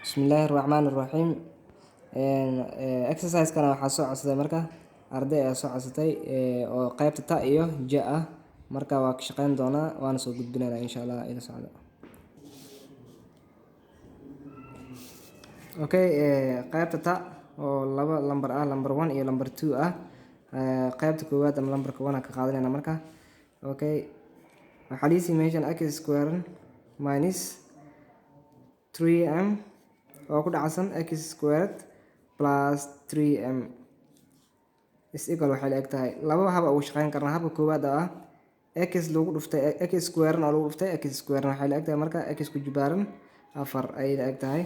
Bismillahirrahmanirrahiim. Exercise-kana waxaa soo codsaday marka arday ayaa soo codsatay oo qaybta ta iyo ja ah. Marka waa ka shaqeyn doonaa waana soo gudbinaynaa insha Allah ila socda. Okay, qaybta ta oo laba lambar ah, lambar 1 iyo lambar 2 ah. Qaybta koowaad ama lambarka 1 ka qaadanayna marka. Okay, waxaa liisi meeshan x square minus 3m oo ku dhacsan x squared plus 3m is equal waxay la eg tahay laba hab ugu shaqeyn karnaa. Habka koowaad ah x lagu dhuftay x square oo lagu dhuftay x square waxay la eg tahay marka x ku jibaaran 4 ay la eg tahay.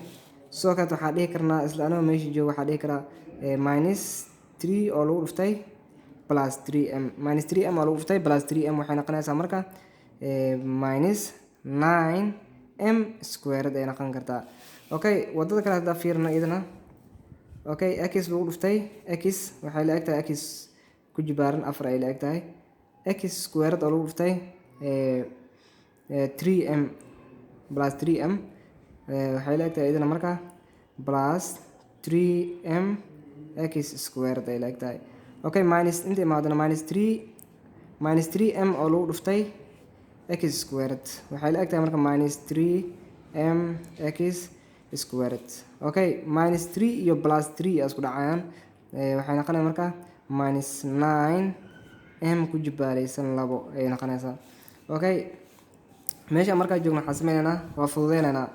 Soo kaad waxaa dhihi karnaa isla anoo meesha joogo waxaa dhihi karaa minus 3 oo lagu dhuftay plus 3m minus 3m oo lagu dhuftay plus 3m waxay noqonaysaa marka minus 9m squared ay noqon kartaa. Okay, wadada kale hadda fiirna idana. Okay, x lagu dhuftay x waxay la eg tahay x ku jibaaran 4 ay la eg tahay. X squared oo lagu dhuftay 3m plus 3m waxay la eg tahay idana marka plus 3m x squared ay la eg tahay. Okay, minus inta imaadana minus 3m oo lagu dhuftay x squared waxay la eg tahay marka minus 3m x squared. Okay, minus 3 iyo plus 3 isku dhacayaan waxay noqonaysaa marka minus 9m ku jibaaraysan 2 ay noqonaysaa. Okay, meesha marka joogno waxaan sameynaynaa waa fududeynaynaa.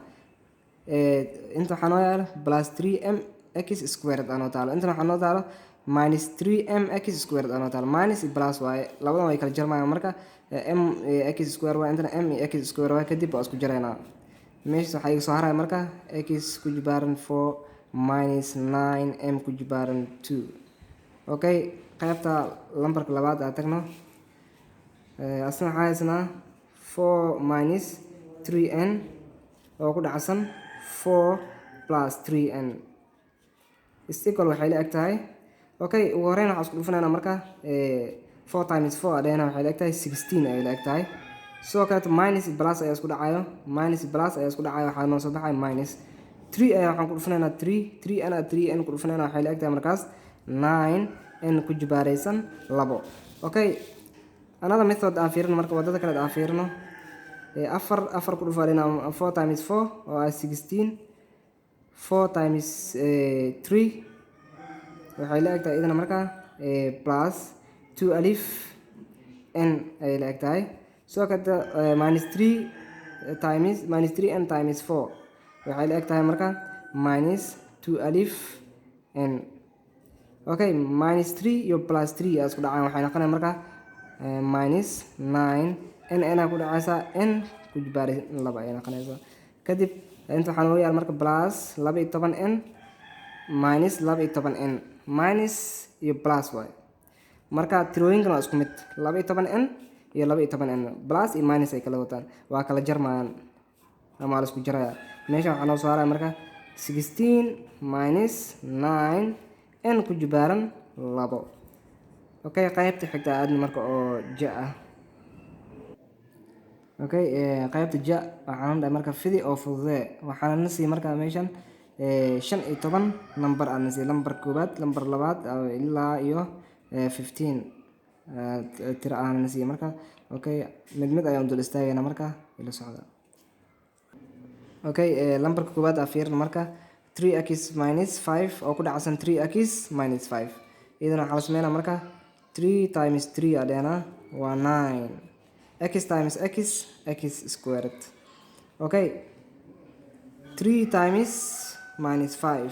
Inta waxaa noo yaalo plus 3m x squared anoo taalo, inta waxaa noo taalo minus 3m x squared anoo taalo. Minus iyo plus waaye labadan way kala jarmayaan marka m x squared waa intana m x squared waa kadib waa isku jaraynaa. Meesha waxaa iga soo haraya marka x ku jibaaran 4 minus 9m ku jibaaran 2. Okay, qaybta lambarka labaad aan tagno. Asna waxaa haysanaa 4 minus 3n oo ku dhacsan 4 plus 3n is equal waxay la eg tahay. Okay, ugu horreyn waxaan isku dhufanaynaa marka 4 times 4 adayna waxay la eg tahay 16 ay la eg tahay. Soo kale minus plus ayaa isku dhacayo, minus plus ayaa isku dhacayo waxaa noo soo baxay minus 3 ayaa waxaan ku dhufanaynaa 3n ku dhufanaynaa waxay la eg tahay markaas 9n ku jibaaraysan 2. Okay, another method aan fiirino marka wadada kale aan fiirino 4 ku dhufanayna 4 times 4 oo ah 16 4 times 3 waxay la eg tahay idana marka plus 2 alif n ay la eg tahay. Soo kada minus 3 times minus 3n times 4 waxay la eg tahay marka minus 2 alif n. Okay, minus 3 iyo plus 3 ayaa isku dhacaan waxay noqonayaan marka minus 9 n ku dhacaysa n ku jibaaray 2 ay noqonaysaa. Kadib inta waxaa noo yaal marka plus 12n minus 12n minus iyo plus waay. Marka tirooyinkan waa isku mid 12n iyo 12n plus iyo minus ay kala wataan waa kala jarmayaan ama la isku jarayaa. Meesha waxaa noo soo haraya marka 16 minus 9n ku jibaaran 2. Okay, qaybta xigta aadna marka oo ja ah. Okay, qaybta ja waxaan dhahay marka fidi oo fududee waxaan na sii marka meeshan 15 number aan sii lambar koowaad lambar labaad ilaa iyo 15 tira aan sii marka. Okay, mid ayaan dul istaagayna marka ila socda. Okay, lambarka koowaad aan fiirino marka 3x minus 5 oo ku dhacsan 3x minus 5 idana waxaa la sameynaa marka 3 times 3 adayna waa 9 x times x squared. Okay, 3 times minus 5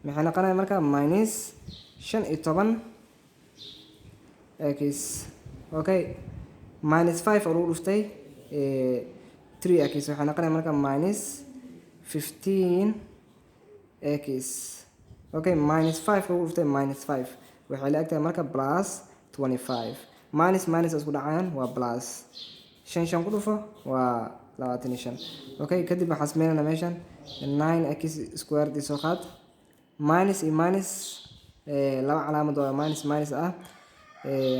maxay noqonaya marka minus 15 x. Okay, minus 5 oo lagu dhuftay 3x waxay noqonaya marka minus 15 x. Okay, minus 5 lagu dhuftay minus 5 waxay la eg tahay marka plus 25 minus minus isku dhacayaan waa plus 5 ku dhufo waa 25. Okay, kadib waxaan sameynaynaa meeshan 9x squared soo qaad minus iyo minus laba calaamad oo minus minus ah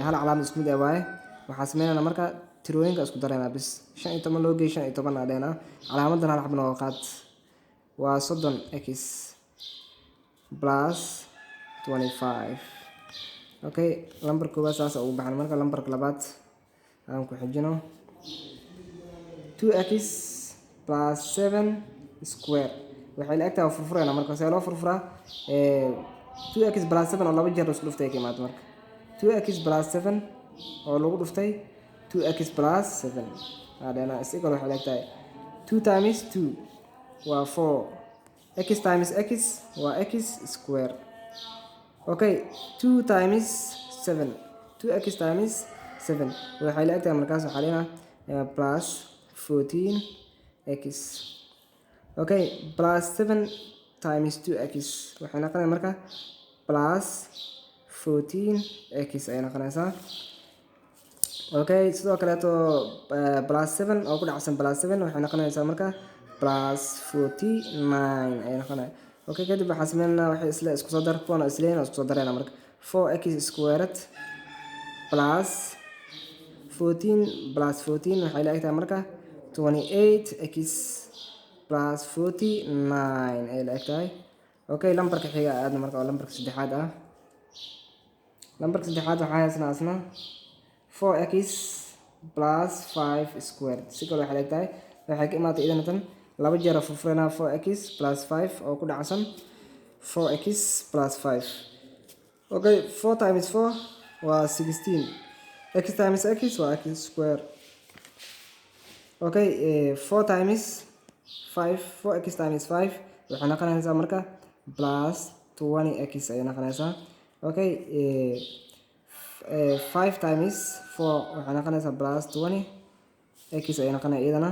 hal calaamad isku mid ah waaye. Waxaan sameynaynaa marka tirooyinka isku daraynaa bis 15 loo geeyo 15 adayna calaamadan hal xabna oo qaad waa 30 x plus 25. okay lambar koowaad saas ugu baxan. marka lambarka labaad aan ku xijino 2x plus 7 square waxay la egtahay furfurayna. marka see loo furfuraa 2x plus 7 oo laba jeer isku dhuftay ka imaado. marka 2x plus 7 oo lagu dhuftay 2x plus 7 hadana is equal waxay la egtahay 2 times 2 waa 4 x times x waa x square. okay 2 times 7 2x times 7 waxay la egtahay markaas waxaa leeyahay plus 14x. okay plus 7 times 2x waxay noqonaysaa marka plus 14x ay noqonaysaa. okay sidoo kale plus 7 oo ku dhacsan plus 7 waxay noqonaysaa marka plus 49 ay noqonaysaa. okay kadib waxaan sameynaa waxay isla isku soo dar kuwan isla isku soo darayna. marka 4x squared plus 14 plus 14 waxay la egtahay marka 28x plus 49 ay la egtahay. okay lambarka xiga aadna marka waa lambarka saddexaad ah. lambarka saddexaad waxaa haysnaa asna 4x plus 5 squared si kale waxay la egtahay waxay ka imaatay idan tan laba jeer furfurana 4x plus 5 oo ku dhacsan 4x plus 5. okay 4 times 4 waa 16 x times x waa x square. okay 4 times 5 4x times 5 waxay noqonaysaa marka plus 20x ay noqonaysaa. okay 5 times 4 waxay noqonaysaa plus 20x ay noqonaysaa iyadana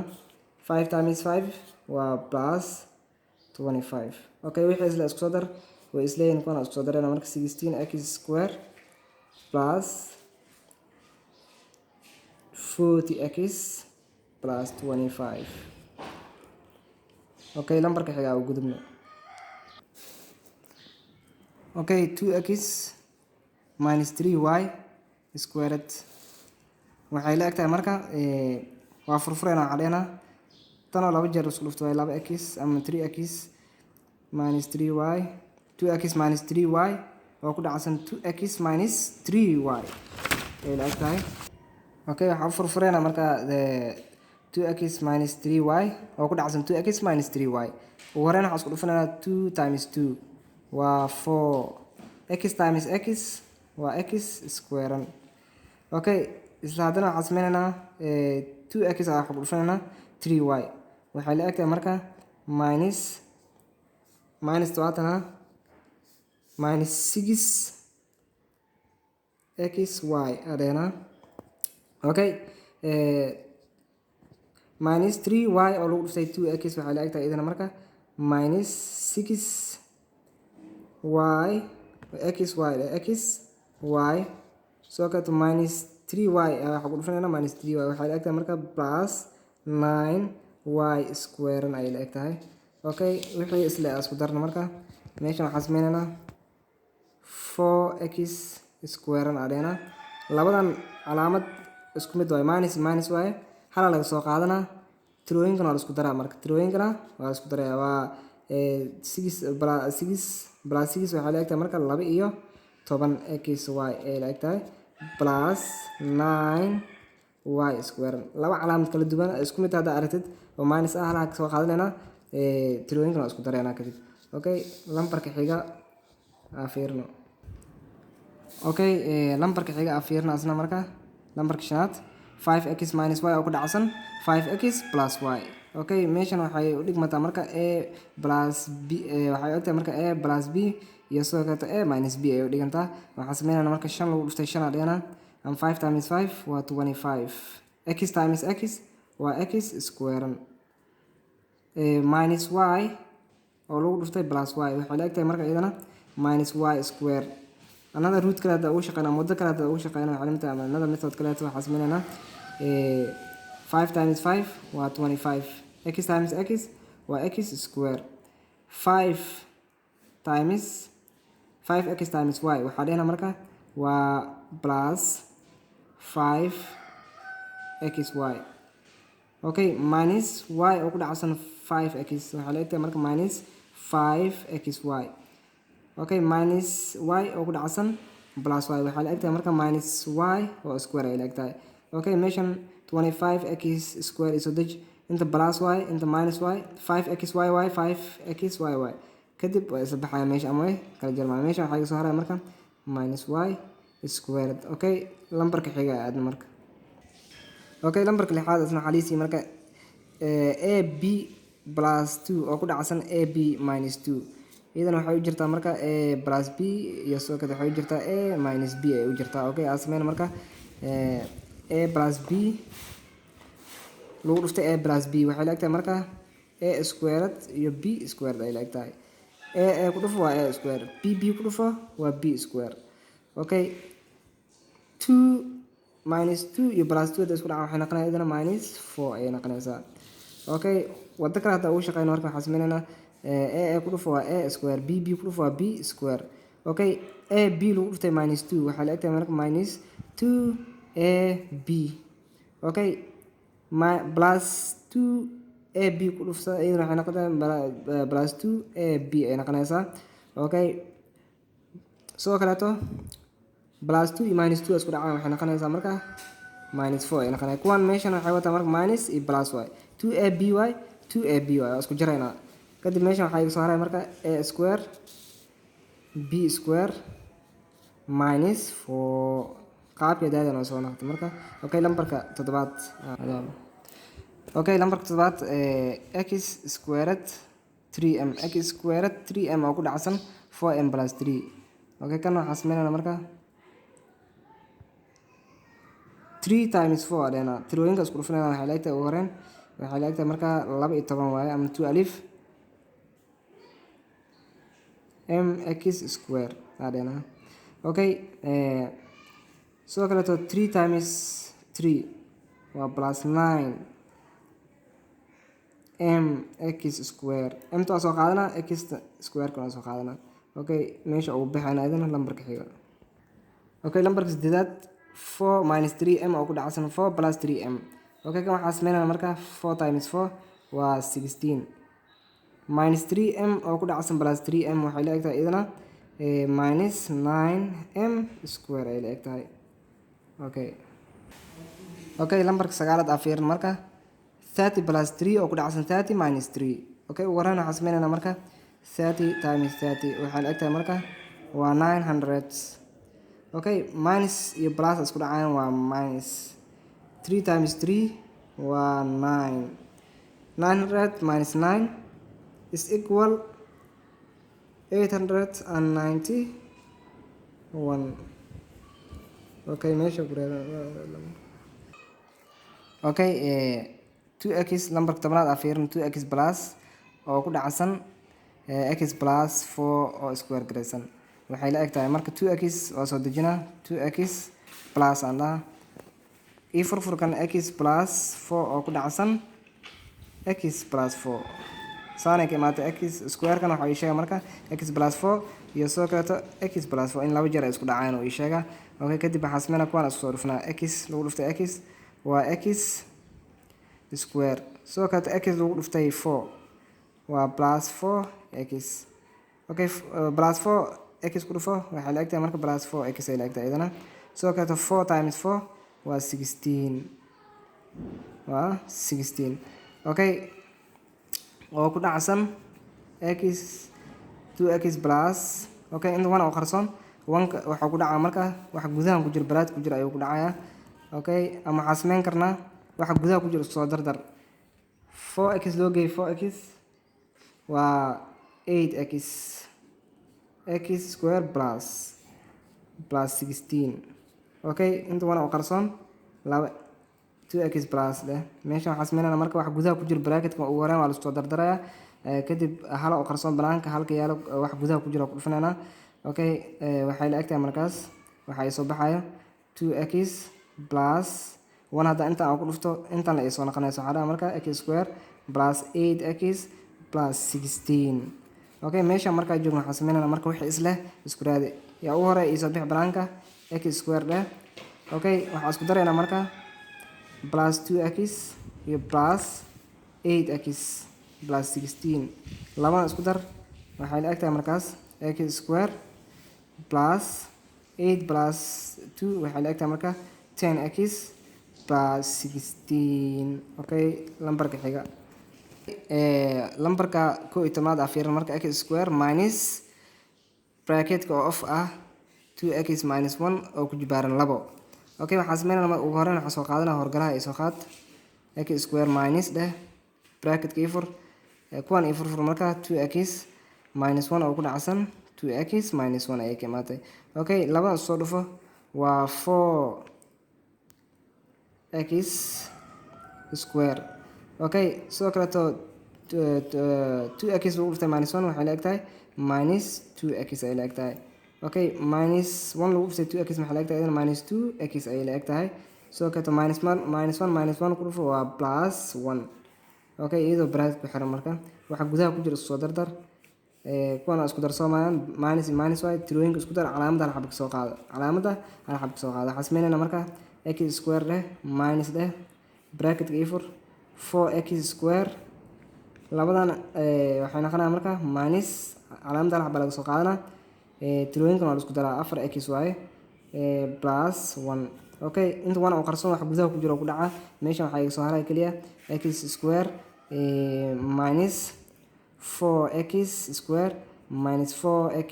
5 times 5 waa plus 25. okay wixii isla isku soo dar way isleeyihiin kuwana isku soo darayna. marka 16x square plus 40x plus 25. okay lambarka xiga u gudubno. okay 2x minus 3y squared waxay la egtahay marka waa furfurayna waxaa dhehna tanoo laba jeer isku dhufto 2x ama 3x minus 3y 2x minus 3y oo ku dhacsan 2x minus 3y ay la egtahay. okay waxaan furfurayna marka 2x minus 3y oo ku dhacsan 2x minus 3y. ugu horreyn waxaan isku dhufanaynaa 2 times 2 waa 4 x times x waa x square. okay isla haddana waxaan sameynaynaa 2x waxaan ku dhufanaynaa 3y waxay la egtahay marka minus tobatana minus 6xy adheena. okay minus 3y oo lagu dhuftay 2x waxay la egtahay idana marka minus 6y xy soo kato minus 3y waxaan ku dhufanayna minus 3y waxay la egtahay marka plus 9y square ay la egtahay. okay wixii isla isku darna marka meeshan waxaan sameynaynaa 4x square adheena. labadan calaamad isku mid waaye minus waaye hala laga soo qaadanaa tirooyinkana waa la isku daraa. marka tirooyinkana waa la isku daraya waa 6 plus 6 waxay la egtahay marka 2 iyo 10xy ay la egtahay plus 9y square. laba calaamad kala duwan isku mid hadda aragtid oo minus ah hala soo qaadanayna tirooyinkana waa isku darayna kadib. okay lambarka xiga fiirno. okay lambarka xiga fiirno asna marka lambarka shanaad 5x minus y oo ku dhacsan 5x plus y. okay meeshan waxay u dhigmataa marka a plus b waxay ogtahay marka a plus b iyo sidoo kale a minus b ay u dhigantaa. waxaan sameynaynaa marka 5 lagu dhuftay 5 adheena and 5 times 5 waa 25 x times x waa x square. minus y oo lagu dhuftay plus y waxay la egtahay marka iyadana minus y square. another root kale hadda ugu shaqeynaa muddo kale hadda ugu shaqeynaa calaamada ama another method kale waxaan sameynaynaa 5 times 5 waa 25 x times x waa x square. 5 times 5x times y waxaa dhehna marka waa plus 5xy. okay minus y oo ku dhacsan 5x waxay la egtahay marka minus 5xy. Okay, minus y oo ku dhacsan plus y waxay la egtahay marka minus y oo square ay la egtahay. Okay, meeshan 25x square is dej inta plus y inta minus y 5xy 5xy kadib waa isla baxaya meesha ama way kala jarmaan. Meesha waxaa iga soo haray marka minus y squared. Okay, lambarka xiga aadna marka. Okay, lambarka lixaad isna waxaa liisii marka ab plus 2 oo ku dhacsan ab minus 2 iyadana waxay u jirtaa marka a plus b iyo soo kale waxay u jirtaa a minus b ay u jirtaa. Okay, aan sameeyna marka a plus b lagu dhuftay a plus b waxay la egtahay marka a squared iyo b squared ay la egtahay. A ku dhufo waa a square, b ku dhufo waa b square. Okay, 2 minus 2 iyo plus 2 isku dhaca waxay noqonaysaa idana minus 4 ay noqonaysaa. Okay, wada kale hadda uu shaqeyno marka waxaan sameeynaa a ku dhufo waa a square, b ku dhufo waa b square. Okay, a b lagu dhuftay minus 2 waxay la egtahay marka minus 2 a b. Okay, plus 2 a b ku dhufta iyadana waxay noqonaysaa plus 2 a b ay noqonaysaa. Okay, sidoo kaleeto plus 2 iyo minus 2 isku dhacaan waxay noqonaysaa marka minus 4 ay noqonaysaa. kuwan meeshan waxay wataa marka minus iyo plus y 2aby 2aby waa isku jaraynaa. kadib meeshan waxaa iga soo haray marka a square b square minus 4 qaabka daadana soo noqotay marka. Okay, lambarka toddobaad okay, lambarka toddobaad x squared 3m x squared 3m oo ku dhacsan 4m plus 3. Okay, kan waxaan sameynaa marka 3 times 4 adena tirooyinka isku dhufanayna waxay la egtahay ugu horreyn waxay la egtahay marka 12 waaye ama 2 alif mx square adena. Okay, sidoo kaleeto 3 times 3 waa plus 9 mx square mta soo qaadana x square kana soo qaadana. Okay, meesha uu bixina idana lambarka xiga. Okay, lambarka sideedaad 4 minus 3m oo ku dhacsan 4 plus 3m. Okay, kan waxaan sameynaa marka 4 times 4 waa 16 minus 3m oo ku dhacsan plus 3m waxay la egtahay idana minus 9m square ay la egtahay. Okay, lambarka sagaalaad aan fiirin marka 30 plus 3 oo ku dhacsan 30 minus 3. Okay, ugu horreyn waxaan sameynaa marka 30 times 30 waxay la egtahay marka waa 900. Okay, minus iyo plus isku dhacayaan waa minus 3 times 3 waa 9. 900 minus 9 is equal 891. Okay, meesha ku okay, 2x lambarka tobnaad aan fiirin 2x plus oo ku dhacsan x plus 4 oo square garaysan waxay la egtahay marka 2x oo soo dejina 2x plus aan dhaha ii furfurkan x plus 4 oo ku dhacsan x plus 4 saanay ka imaatay x square kan waxa ii sheega marka x plus 4 iyo soo kaleeto x plus 4 in laba jeer ay isku dhacaan oo ii sheega. Okay, kadib waxaan sameynaa kuwan isku soo dhufnaa x lagu dhuftay x waa x square soo kaleeto x lagu dhuftay 4 waa plus 4x. Okay, plus 4 x ku dhufo waxay la egtahay marka plus 4x ay la egtahay idana. soo kaleeto 4 times 4 waa 16 waa 16. Okay, oo ku dhacsan x 2x plus. Okay, inta wan oo qarsoon wanka waxa ku dhacaa marka waxa gudaha ku jira baraad ku jira ayuu ku dhacayaa. Okay, ama waxaan sameyn karnaa waxa gudaha ku jira soo dardar 4x loo geeyo 4x waa 8x x square plus 16. Okay, inta wan oo qarsoon 2x plus leh meesha waxaan sameynaa marka waxa gudaha ku jira bracketka ugu horreyn waa la soo dardarayaa kadib hal oo qarsoon banaanka halka yaalo wax gudaha ku jira ku dhufanayna. Okay, waxay la egtahay markaas waxa soo baxayo 2x plus 1 hadda inta aan ku dhufto intan la soo noqonayso waxa marka x square plus 8x plus 16. Okay, meesha marka joogno waxaan sameynaa marka wixii isla isku raadi yaa ugu horreey soo bix banaanka x square leh. Okay, waxaan isku daraynaa marka plus 2x iyo plus 8x plus 16 labadan isku dar waxay la eg tahay markaas x square plus 8 plus 2 waxay la eg tahay marka 10x plus 16. okay lambarka xiga lambarka 11aad ah fiirin marka x square minus bracketka oo off ah 2x minus 1 oo ku jibaaran 2. okay waxaan sameynaa ugu horreyn waxaan soo qaadanaa horgalaha ay soo qaad x square minus dheh bracketka ifur kuwan ifur marka 2x minus 1 oo ku dhacsan 2x minus 1 ay ka imaatay. okay labadan soo dhufo waa 4x square. okay sidoo kale 2x lagu dhuftay minus 1 waxay la eg tahay minus 2x ay la eg tahay. okay minus 1 lagu dhuftay 2x maxay la eg tahay minus 2x ay la eg tahay. sidoo kale minus 1 ku dhufo waa plus 1. okay iyadoo bracket ku xiran marka waxa gudaha ku jira isku soo dardar kuwana isku darsoomayaan minus y tirooyinka isku dar calaamadda hal xabka soo qaado waxaan sameynayna marka x square dheh minus dheh bracketka ifur 4x square labadan waxay noqonayaan marka minus calaamadda hal xabka laga soo qaadana tirooyinkan waa la isku daraa 4x waaye plus 1. okay inta wana oo qarsoon waxa gudaha ku jira oo ku dhaca meeshan waxaa iga soo haray kaliya x square minus 4x square minus 4x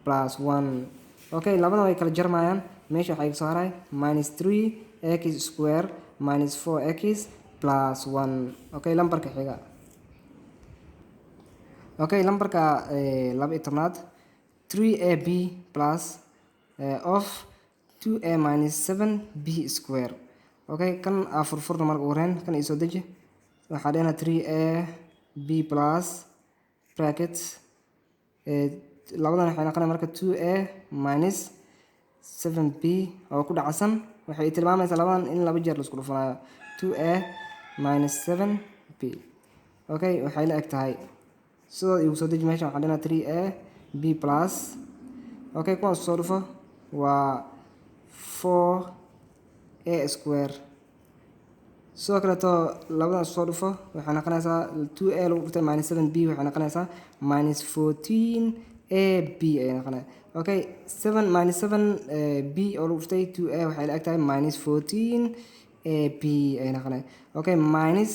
plus 1. okay labada way kala jarmayaan meesha waxaa iga soo haray minus 3x square minus 4x plus 1. okay lambarka xiga okay lambarka 12aad 3ab plus of 2a minus 7b square. okay kan furfurna marka ugu horeyn kan isoo deji waxaa dhehna 3ab plus bracket labadan waxay noqonayaan marka 2a minus 7b oo ku dhacsan waxay tilmaamaysaa labadan in laba jeer la isku dhufanayo 2a minus 7b. okay waxay la eg tahay sidoo igu soo deji meeshan waxaa dhehna 3ab plus okay kuwan soo dhufo waa 4a square. sidoo kaleeto labadan soo dhufo waxay noqonaysaa 2a lagu dhuftay minus 7b waxay noqonaysaa minus 14ab ay noqonaysaa. okay 7 minus 7b oo lagu dhuftay 2a waxay la eg tahay minus 14ab ay noqonaysaa. okay minus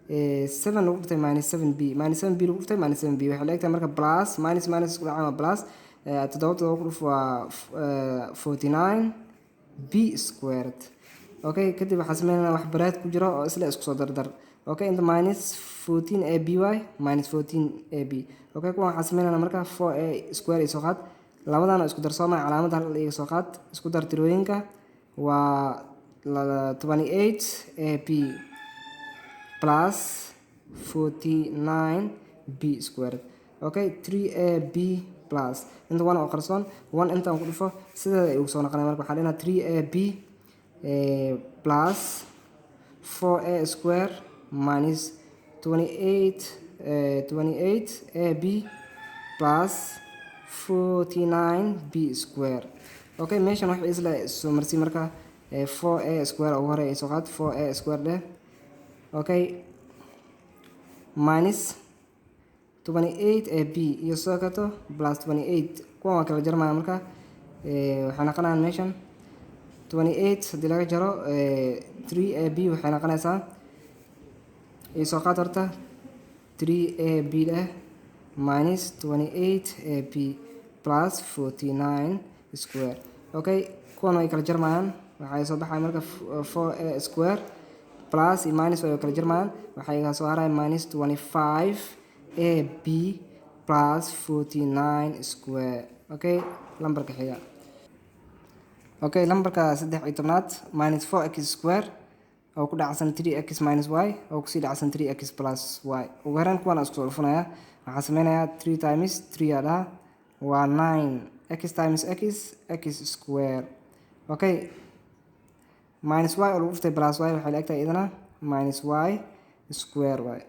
7 lagu dhuftay minus 7b lagu dhuftay minus 7b waxay la eg tahay marka plus minus isku dhacaan waa plus 7 ku dhuf waa 49b squared. okay kadib waxaan sameynaa wax baraad ku jiro oo isla isku soo dardar. okay inta minus 14ab y minus 14ab. okay kuwan waxaan sameynaa marka 4a square isoo qaad labadan oo isku darsoomay calaamadda hal iga soo qaad isku dar tirooyinka waa 28ab plus 49b squared. okay 3ab plus inta wana oo qarsoon 1 intaan ku dhufo sideeda ay ugu soo noqonaya marka waxaa dhehna 3ab plus 4a square minus 28ab plus 49b square. okay meeshan wax isla soo marsi marka 4a square ugu hore ay soo qaad 4a square dheh okay minus 28ab iyo sidoo kaleeto plus 28 kuwan waa kala jarmaya marka waxay noqonayaan meeshan 28 haddii laga jaro 3ab waxay noqonaysaa isoo qaad horta 3ab dheh minus 28ab plus 49 square. okay kuwan way kala jarmayaan waxay soo baxaya marka 4a square plus iyo minus way kala jarmayaan waxay iga soo haraya minus 25ab plus 49 square. okay lambarka xiga okay lambarka 13aad minus 4x square oo ku dhacsan 3x minus y oo kusii dhacsan 3x plus y. ugu horreyn kuwan isku soo dhufanaya waxaan sameynayaa 3 times 3 adhaa waa 9 x times x square. okay minus y oo lagu dhuftay plus y waxay la eg tahay idana minus y square y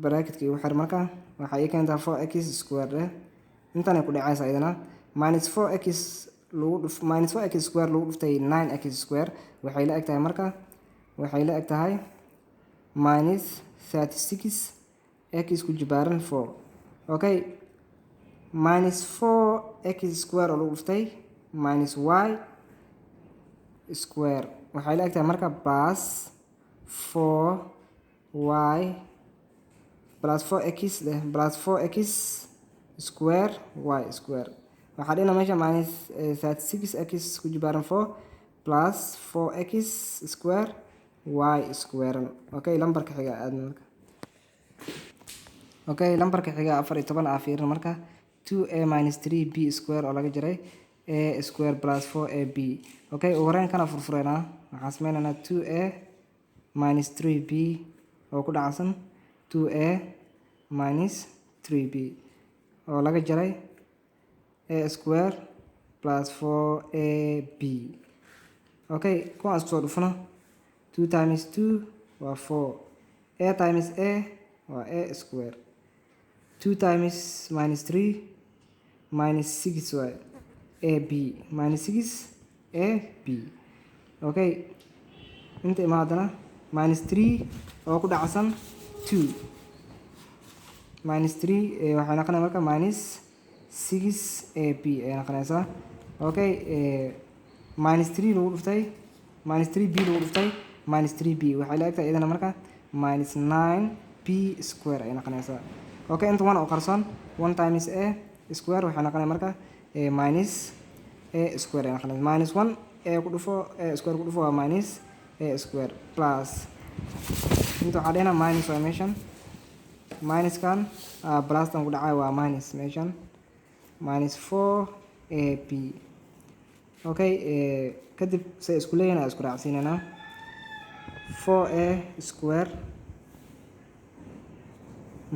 bracketka igu xir marka waxay ii keentaa 4x square dheh intan ay ku dhacaysaa idana minus 4x minus 4x square lagu dhuftay 9x square waxay la eg tahay marka waxay la eg tahay minus 36 x ku jibaaran 4 okay minus 4x square oo lagu dhuftay minus y square waxay la egtahay marka plus 4y plus 4x plus 4x square y square waxaa dhina meesha minus 36x ku jibaaran 4 plus 4x square y square okay lambarka xiga aad marka okay lambarka xiga 14 ah fiirin marka 2a minus 3b square oo laga jaray a square plus 4ab okay ugu horeyn kana furfureynaa waxaan sameynaynaa 2a minus 3b oo ku dhacsan 2a minus 3b oo laga jaray a square plus 4ab okay kuwaan isku soo dhufno 2 times 2 waa 4 a times a waa a square 2 times minus 3 minus 6 waa ab minus 6 ab okay inta imaadana minus 3 oo ku dhacsan 2 minus 3 waxay noqonaysaa marka minus 6ab ay noqonaysaa okay minus 3 lagu dhuftay minus 3b lagu dhuftay minus 3b waxay la egtahay idana marka minus 9b square ay noqonaysaa okay inta 1 oo qarsoon 1 times a square waxay noqonaysaa marka minus a square ay noqonaysaa minus 1 a ku dhufo a square ku dhufo waa minus a square plus inta waxaa dhehna minus waa meeshan minus kan plus tan ku dhacay waa minus meeshan minus 4ab okay kadib say isku leeyihiin aan isku raacsiinaynaa 4a square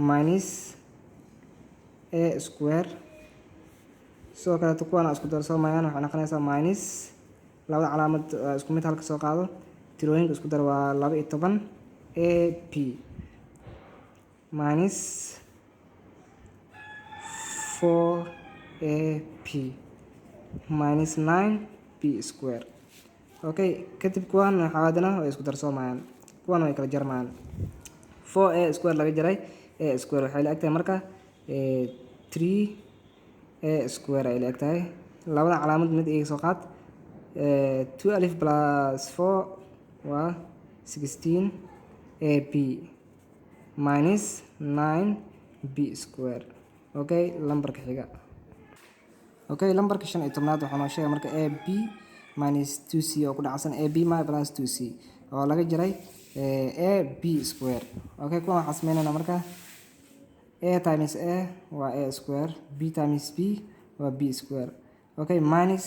minus a square sidoo kaleeto kuwana isku darsoomayaan waxay noqonaysaa minus labada calaamad isku mid halka soo qaado tirooyinka isku dar waa 12 ab minus 4ab minus 9b square okay kadib kuwan xawaadana way isku darsoomayaan kuwan way kala jarmayaan 4a square laga jaray a square waxay la egtahay marka 3a square ay la egtahay labada calaamad mid iga soo qaad 2 alif plus 4 waa 16ab minus 9b square okay lambarka xiga okay lambarka 15aad waxaa noo sheegay marka ab minus 2c oo ku dhacsan ab plus 2c oo laga jaray ab square okay kuwan waxaan sameynaynaa marka a times a waa a square b times b waa b square okay minus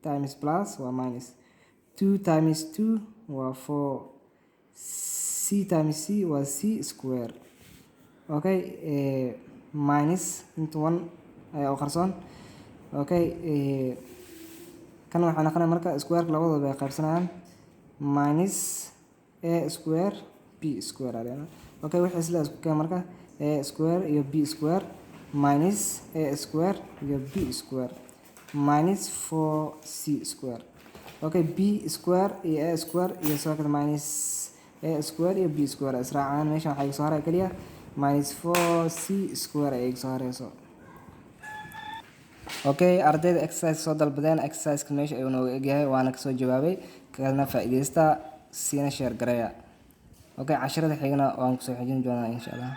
times plus waa minus 2 times 2 waa 4 c times c waa c square okay minus into 1 ayaa u qarsoon okay kan waxay noqonaysaa marka square labadooda ay qaybsanayaan minus a square b square adeena okay wixii isla isku keen marka a square iyo b square minus a square iyo b square minus 4c square okay b square iyo a square iyo sidoo kale minus a square iyo b square israacaan meeshan waxay soo haray kaliya minus 4c square ay soo harayso okay ardayda exercise soo dalbadeen exercise meesha ayuu nooga egyahay waana kasoo jawaabay kana faa'iideysta siina share gareeya okay casharada xigana waan kusoo xijin doonaa insha Allah